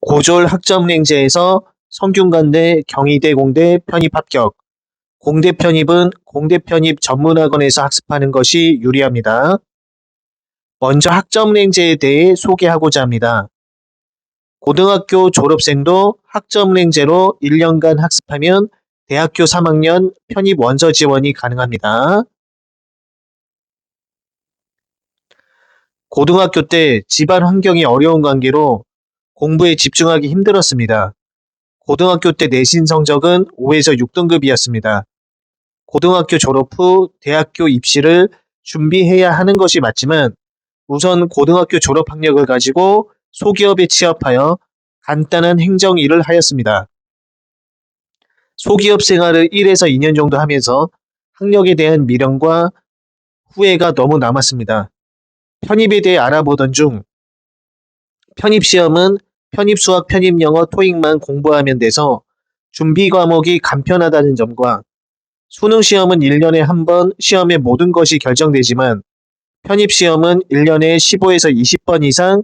고졸 학점랭제에서 성균관대, 경희대 공대 편입 합격. 공대 편입은 공대 편입 전문학원에서 학습하는 것이 유리합니다. 먼저 학점랭제에 대해 소개하고자 합니다. 고등학교 졸업생도 학점랭제로 1년간 학습하면 대학교 3학년 편입 원서 지원이 가능합니다. 고등학교 때 집안 환경이 어려운 관계로 공부에 집중하기 힘들었습니다. 고등학교 때 내신 성적은 5에서 6등급이었습니다. 고등학교 졸업 후 대학교 입시를 준비해야 하는 것이 맞지만 우선 고등학교 졸업 학력을 가지고 소기업에 취업하여 간단한 행정 일을 하였습니다. 소기업 생활을 1에서 2년 정도 하면서 학력에 대한 미련과 후회가 너무 남았습니다. 편입에 대해 알아보던 중 편입시험은 편입수학, 편입영어, 토익만 공부하면 돼서 준비 과목이 간편하다는 점과 수능시험은 1년에 한 번 시험의 모든 것이 결정되지만 편입시험은 1년에 15에서 20번 이상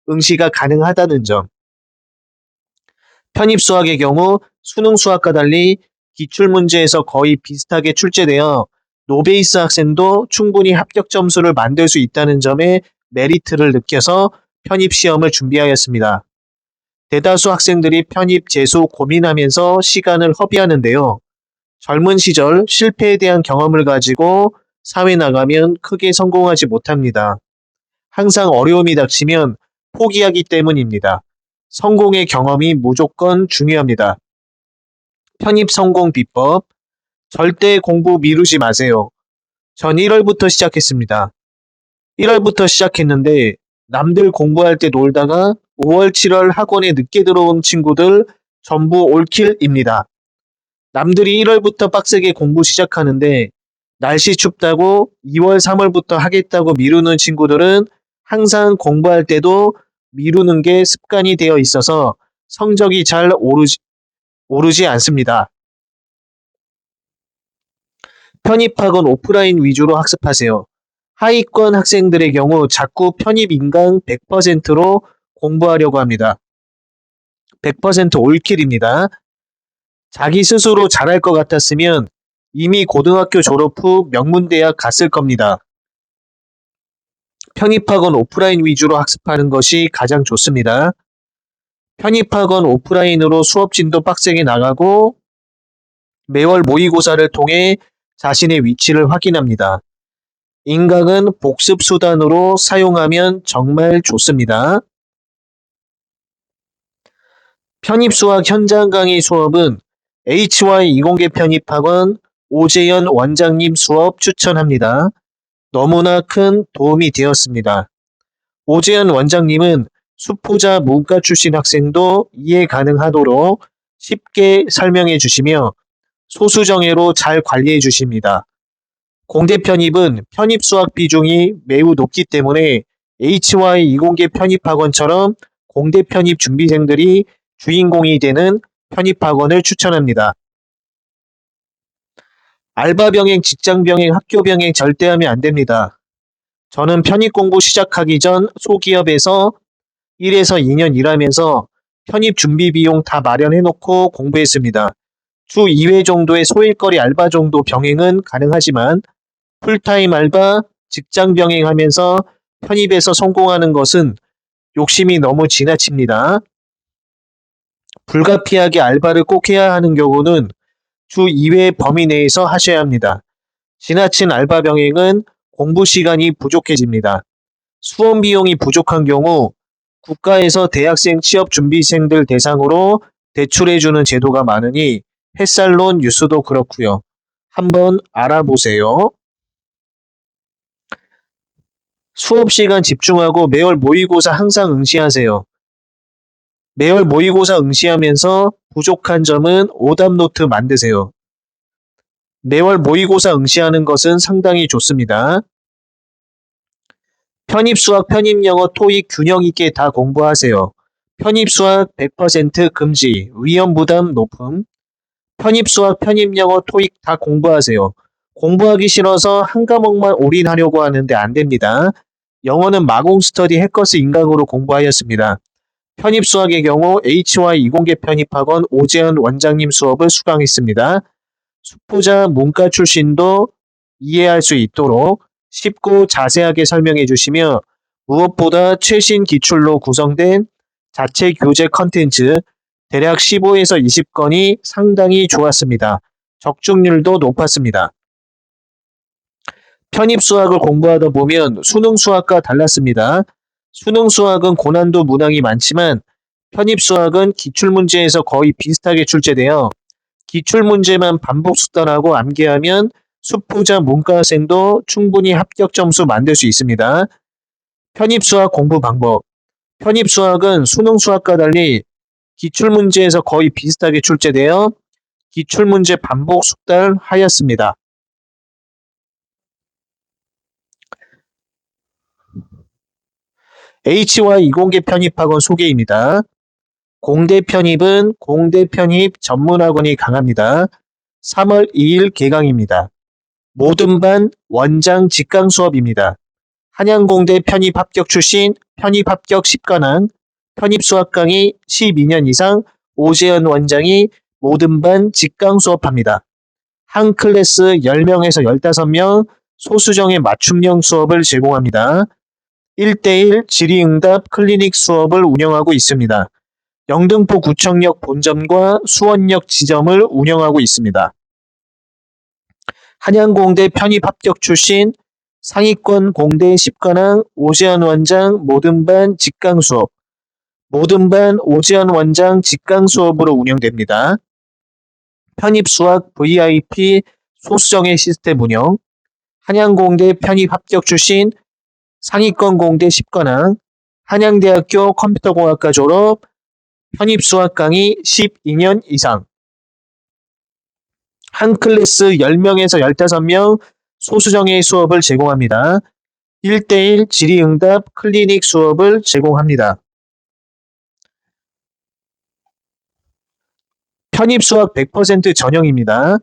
응시가 가능하다는 점. 편입수학의 경우 수능수학과 달리 기출문제에서 거의 비슷하게 출제되어 노베이스 학생도 충분히 합격 점수를 만들 수 있다는 점에 메리트를 느껴서 편입시험을 준비하였습니다. 대다수 학생들이 편입 재수 고민하면서 시간을 허비하는데요. 젊은 시절 실패에 대한 경험을 가지고 사회 나가면 크게 성공하지 못합니다. 항상 어려움이 닥치면 포기하기 때문입니다. 성공의 경험이 무조건 중요합니다. 편입 성공 비법. 절대 공부 미루지 마세요. 전 1월부터 시작했습니다. 1월부터 시작했는데 남들 공부할 때 놀다가 5월, 7월 학원에 늦게 들어온 친구들 전부 올킬입니다. 남들이 1월부터 빡세게 공부 시작하는데 날씨 춥다고 2월, 3월부터 하겠다고 미루는 친구들은 항상 공부할 때도 미루는 게 습관이 되어 있어서 성적이 잘 오르지 않습니다. 편입학원 오프라인 위주로 학습하세요. 하위권 학생들의 경우 자꾸 편입 인강 100%로 공부하려고 합니다. 100% 올킬입니다. 자기 스스로 잘할 것 같았으면 이미 고등학교 졸업 후 명문대학 갔을 겁니다. 편입학원 오프라인 위주로 학습하는 것이 가장 좋습니다. 편입학원 오프라인으로 수업진도 빡세게 나가고 매월 모의고사를 통해 자신의 위치를 확인합니다. 인강은 복습 수단으로 사용하면 정말 좋습니다. 편입수학 현장 강의 수업은 HY 이공계 편입학원 오재현 원장님 수업 추천합니다. 너무나 큰 도움이 되었습니다. 오재현 원장님은 수포자 문과 출신 학생도 이해 가능하도록 쉽게 설명해 주시며 소수정예로 잘 관리해 주십니다. 공대 편입은 편입 수학 비중이 매우 높기 때문에 HY 이공계 편입학원처럼 공대 편입 준비생들이 주인공이 되는 편입학원을 추천합니다. 알바 병행, 직장 병행, 학교 병행 절대 하면 안 됩니다. 저는 편입 공부 시작하기 전 소기업에서 1에서 2년 일하면서 편입 준비 비용 다 마련해 놓고 공부했습니다. 주 2회 정도의 소일거리 알바 정도 병행은 가능하지만 풀타임 알바, 직장 병행하면서 편입에서 성공하는 것은 욕심이 너무 지나칩니다. 불가피하게 알바를 꼭 해야 하는 경우는 주 2회 범위 내에서 하셔야 합니다. 지나친 알바 병행은 공부 시간이 부족해집니다. 수험 비용이 부족한 경우 국가에서 대학생 취업 준비생들 대상으로 대출해주는 제도가 많으니 햇살론 뉴스도 그렇고요. 한번 알아보세요. 수업 시간 집중하고 매월 모의고사 항상 응시하세요. 매월 모의고사 응시하면서 부족한 점은 오답 노트 만드세요. 매월 모의고사 응시하는 것은 상당히 좋습니다. 편입수학, 편입영어, 토익 균형 있게 다 공부하세요. 편입수학 100% 금지, 위험부담 높음. 편입수학, 편입영어, 토익 다 공부하세요. 공부하기 싫어서 한 과목만 올인하려고 하는데 안 됩니다. 영어는 마공스터디 해커스 인강으로 공부하였습니다. 편입수학의 경우 HY 이공계 편입학원 오재현 원장님 수업을 수강했습니다. 수포자 문과 출신도 이해할 수 있도록 쉽고 자세하게 설명해 주시며 무엇보다 최신 기출로 구성된 자체 교재 컨텐츠 대략 15에서 20건이 상당히 좋았습니다. 적중률도 높았습니다. 편입수학을 공부하다 보면 수능수학과 달랐습니다. 수능수학은 고난도 문항이 많지만 편입수학은 기출문제에서 거의 비슷하게 출제되어 기출문제만 반복 숙달하고 암기하면 수포자 문과생도 충분히 합격 점수 만들 수 있습니다. 편입수학 공부 방법. 편입수학은 수능수학과 달리 기출문제에서 거의 비슷하게 출제되어 기출문제 반복 숙달하였습니다. HY 이공계 편입학원 소개입니다. 공대 편입은 공대 편입 전문학원이 강합니다. 3월 2일 개강입니다. 모든 반 원장 직강 수업입니다. 한양공대 편입 합격 출신 편입 합격 10관왕 편입 수학 강의 12년 이상 오재현 원장이 모든 반 직강 수업합니다. 한 클래스 10명에서 15명 소수정의 맞춤형 수업을 제공합니다. 1대1 질의응답 클리닉 수업을 운영하고 있습니다. 영등포 구청역 본점과 수원역 지점을 운영하고 있습니다. 한양공대 편입 합격 출신 상위권 공대 10관왕 오재현 원장 모든 반 직강 수업, 모든 반 오재현 원장 직강 수업으로 운영됩니다. 편입 수학 VIP 소수정의 시스템 운영, 한양공대 편입 합격 출신 상위권 공대 10관왕, 한양대학교 컴퓨터공학과 졸업, 편입 수학 강의 12년 이상, 한 클래스 10명에서 15명 소수정의 수업을 제공합니다. 1대1 질의응답 클리닉 수업을 제공합니다. 편입수학 100% 전형입니다.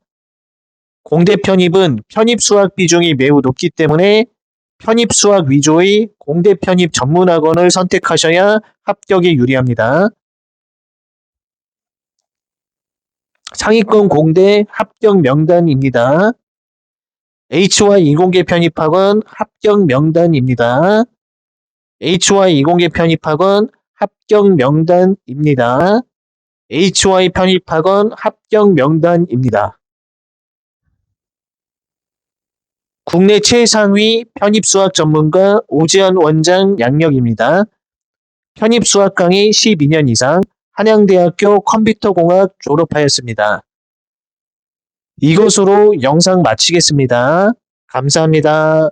공대 편입은 편입수학 비중이 매우 높기 때문에 편입수학 위주의 공대 편입 전문학원을 선택하셔야 합격에 유리합니다. 상위권 공대 합격 명단입니다. HY 이공계 편입학원 합격 명단입니다. HY 이공계 편입학원 합격 명단입니다. HY 편입학원 합격 명단입니다. 국내 최상위 편입수학 전문가 오재현 원장 양력입니다. 편입수학 강의 12년 이상 한양대학교 컴퓨터공학 졸업하였습니다. 이것으로 영상 마치겠습니다. 감사합니다.